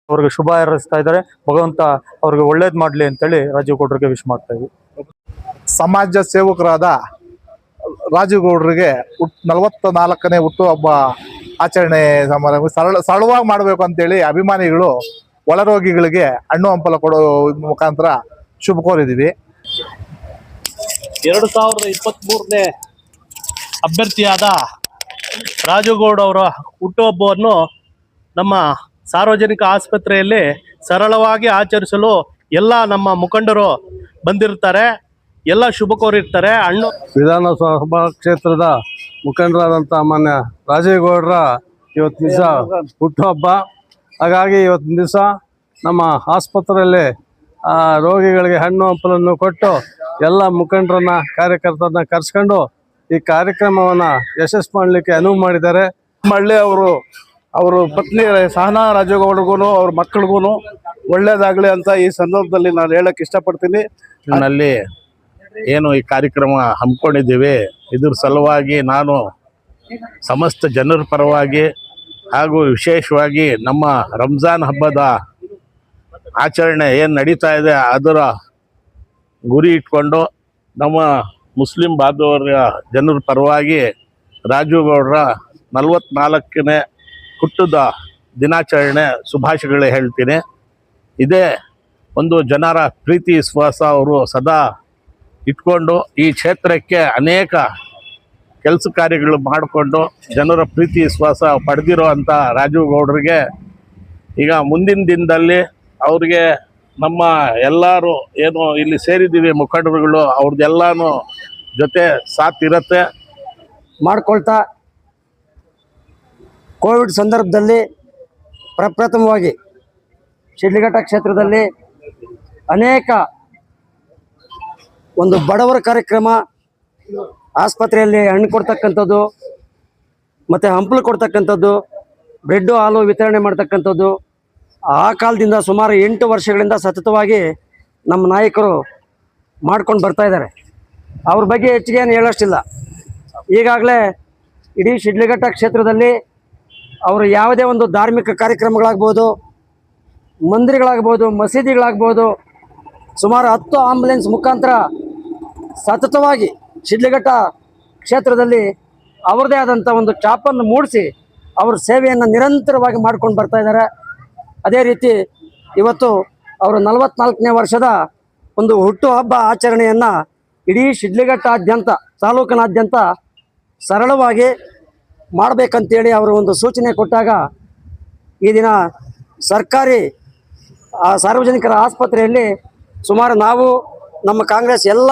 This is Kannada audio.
ಅವ್ರಿಗೆ ಶುಭ ಹಾರೈಸ್ತಾ ಇದ್ದಾರೆ. ಭಗವಂತ ಅವ್ರಿಗೆ ಒಳ್ಳೇದ್ ಮಾಡ್ಲಿ ಅಂತೇಳಿ ರಾಜೀವ್ ಗೌಡ್ರಿಗೆ ವಿಶ್ ಮಾಡ್ತಾ ಇದ್ವಿ. ಸಮಾಜ ಸೇವಕರಾದ ರಾಜೀವ್ ಗೌಡ್ರಿಗೆ 44ನೇ ಹುಟ್ಟುಹಬ್ಬ ಆಚರಣೆ ಸಮಾರಂಭ ಸರಳವಾಗಿ ಮಾಡಬೇಕು ಅಂತೇಳಿ ಅಭಿಮಾನಿಗಳು ಒಳರೋಗಿಗಳಿಗೆ ಹಣ್ಣು ಹಂಪಲ ಕೊಡೋ ಮುಖಾಂತರ ಶುಭ ಕೋರಿದ್ದೀವಿ. 2023ನೇ ಅಭ್ಯರ್ಥಿಯಾದ ರಾಜೀವ್ ಗೌಡ ಅವರ ಹುಟ್ಟುಹಬ್ಬವನ್ನು ನಮ್ಮ ಸಾರ್ವಜನಿಕ ಆಸ್ಪತ್ರೆಯಲ್ಲಿ ಸರಳವಾಗಿ ಆಚರಿಸಲು ಎಲ್ಲ ನಮ್ಮ ಮುಖಂಡರು ಬಂದಿರ್ತಾರೆ, ಎಲ್ಲ ಶುಭ ಕೋರಿರ್ತಾರೆ. ವಿಧಾನಸಭಾ ಕ್ಷೇತ್ರದ ಮುಖಂಡರಾದಂಥ ಮಾನ್ಯ ರಾಜೀವ್ ಗೌಡರ ಇವತ್ತು ದಿವಸ ಹುಟ್ಟುಹಬ್ಬ. ಹಾಗಾಗಿ ಇವತ್ತಿನ ದಿವಸ ನಮ್ಮ ಆಸ್ಪತ್ರೆಯಲ್ಲಿ ರೋಗಿಗಳಿಗೆ ಹಣ್ಣು ಹಂಪಲನ್ನು ಕೊಟ್ಟು ಎಲ್ಲ ಮುಖಂಡರನ್ನ ಕಾರ್ಯಕರ್ತರನ್ನ ಕರೆಸ್ಕೊಂಡು ಈ ಕಾರ್ಯಕ್ರಮವನ್ನು ಯಶಸ್ಸು ಮಾಡಲಿಕ್ಕೆ ಅನುವು ಮಾಡಿದ್ದಾರೆ. ಮಳ್ಳಿ ಅವರು ಪತ್ನಿ ಸಹನಾ ರಾಜೀವ್ ಗೌಡ್ರಿಗೂ ಅವ್ರ ಮಕ್ಕಳಿಗೂ ಒಳ್ಳೇದಾಗಲಿ ಅಂತ ಈ ಸಂದರ್ಭದಲ್ಲಿ ನಾನು ಹೇಳಕ್ಕೆ ಇಷ್ಟಪಡ್ತೀನಿ. ನಲ್ಲಿ ಏನು ಈ ಕಾರ್ಯಕ್ರಮ ಹಮ್ಮಿಕೊಂಡಿದ್ದೀವಿ, ಇದ್ರ ಸಲುವಾಗಿ ನಾನು ಸಮಸ್ತ ಜನರ ಪರವಾಗಿ ಹಾಗೂ ವಿಶೇಷವಾಗಿ ನಮ್ಮ ರಂಜಾನ್ ಹಬ್ಬದ ಆಚರಣೆ ಏನು ನಡೀತಾ ಇದೆ ಅದರ ಗುರಿ ಇಟ್ಕೊಂಡು ನಮ್ಮ ಮುಸ್ಲಿಂ ಬಾಂಧವರ ಜನರ ಪರವಾಗಿ ರಾಜೀವ್ ಗೌಡರ 44ನೇ ಹುಟ್ಟದ ದಿನಾಚರಣೆ ಶುಭಾಶಯಗಳೇ ಹೇಳ್ತೀನಿ. ಇದೇ ಒಂದು ಜನರ ಪ್ರೀತಿ ವಿಶ್ವಾಸ ಅವರು ಸದಾ ಇಟ್ಕೊಂಡು ಈ ಕ್ಷೇತ್ರಕ್ಕೆ ಅನೇಕ ಕೆಲಸ ಕಾರ್ಯಗಳು ಮಾಡಿಕೊಂಡು ಜನರ ಪ್ರೀತಿ ವಿಶ್ವಾಸ ಪಡೆದಿರೋ ಅಂಥ ರಾಜೀವ್ ಗೌಡರಿಗೆ ಈಗ ಮುಂದಿನ ದಿನದಲ್ಲಿ ಅವ್ರಿಗೆ ನಮ್ಮ ಎಲ್ಲರೂ ಏನು ಇಲ್ಲಿ ಸೇರಿದ್ದೀವಿ ಮುಖಂಡರುಗಳು ಅವ್ರದ್ದೆಲ್ಲನೂ ಜೊತೆ ಸಾಥ್ ಇರುತ್ತೆ ಮಾಡ್ಕೊಳ್ತಾ ಕೋವಿಡ್ ಸಂದರ್ಭದಲ್ಲಿ ಪ್ರಪ್ರಥಮವಾಗಿ ಶಿಡ್ಲಘಟ್ಟ ಕ್ಷೇತ್ರದಲ್ಲಿ ಅನೇಕ ಒಂದು ಬಡವರ ಕಾರ್ಯಕ್ರಮ, ಆಸ್ಪತ್ರೆಯಲ್ಲಿ ಹಣ್ಣು ಕೊಡ್ತಕ್ಕಂಥದ್ದು, ಮತ್ತು ಹಂಪಲು ಕೊಡ್ತಕ್ಕಂಥದ್ದು, ಬ್ರೆಡ್ಡು ಹಾಲು ವಿತರಣೆ ಮಾಡ್ತಕ್ಕಂಥದ್ದು ಆ ಕಾಲದಿಂದ ಸುಮಾರು 8 ವರ್ಷಗಳಿಂದ ಸತತವಾಗಿ ನಮ್ಮ ನಾಯಕರು ಮಾಡ್ಕೊಂಡು ಬರ್ತಾಯಿದ್ದಾರೆ. ಅವ್ರ ಬಗ್ಗೆ ಹೆಚ್ಚಿಗೆ ಏನು ಹೇಳೋಷ್ಟಿಲ್ಲ. ಈಗಾಗಲೇ ಇಡೀ ಶಿಡ್ಲಘಟ್ಟ ಕ್ಷೇತ್ರದಲ್ಲಿ ಅವರು ಯಾವುದೇ ಒಂದು ಧಾರ್ಮಿಕ ಕಾರ್ಯಕ್ರಮಗಳಾಗ್ಬೋದು, ಮಂದಿರಗಳಾಗ್ಬೋದು, ಮಸೀದಿಗಳಾಗ್ಬೋದು, ಸುಮಾರು 10 ಆಂಬುಲೆನ್ಸ್ ಮುಖಾಂತರ ಸತತವಾಗಿ ಶಿಡ್ಲಘಟ್ಟ ಕ್ಷೇತ್ರದಲ್ಲಿ ಅವ್ರದ್ದೇ ಆದಂಥ ಒಂದು ಛಾಪನ್ನು ಮೂಡಿಸಿ ಅವ್ರ ಸೇವೆಯನ್ನು ನಿರಂತರವಾಗಿ ಮಾಡ್ಕೊಂಡು ಬರ್ತಾಯಿದ್ದಾರೆ. ಅದೇ ರೀತಿ ಇವತ್ತು ಅವರು 44ನೇ ವರ್ಷದ ಒಂದು ಹುಟ್ಟುಹಬ್ಬ ಆಚರಣೆಯನ್ನು ಇಡೀ ಶಿಡ್ಲಘಟ್ಟಾದ್ಯಂತ ತಾಲೂಕಿನಾದ್ಯಂತ ಸರಳವಾಗಿ ಮಾಡಬೇಕಂತೇಳಿ ಅವರು ಒಂದು ಸೂಚನೆ ಕೊಟ್ಟಾಗ ಈ ದಿನ ಸರ್ಕಾರಿ ಸಾರ್ವಜನಿಕರ ಆಸ್ಪತ್ರೆಯಲ್ಲಿ ಸುಮಾರು ನಾವು ನಮ್ಮ ಕಾಂಗ್ರೆಸ್ ಎಲ್ಲ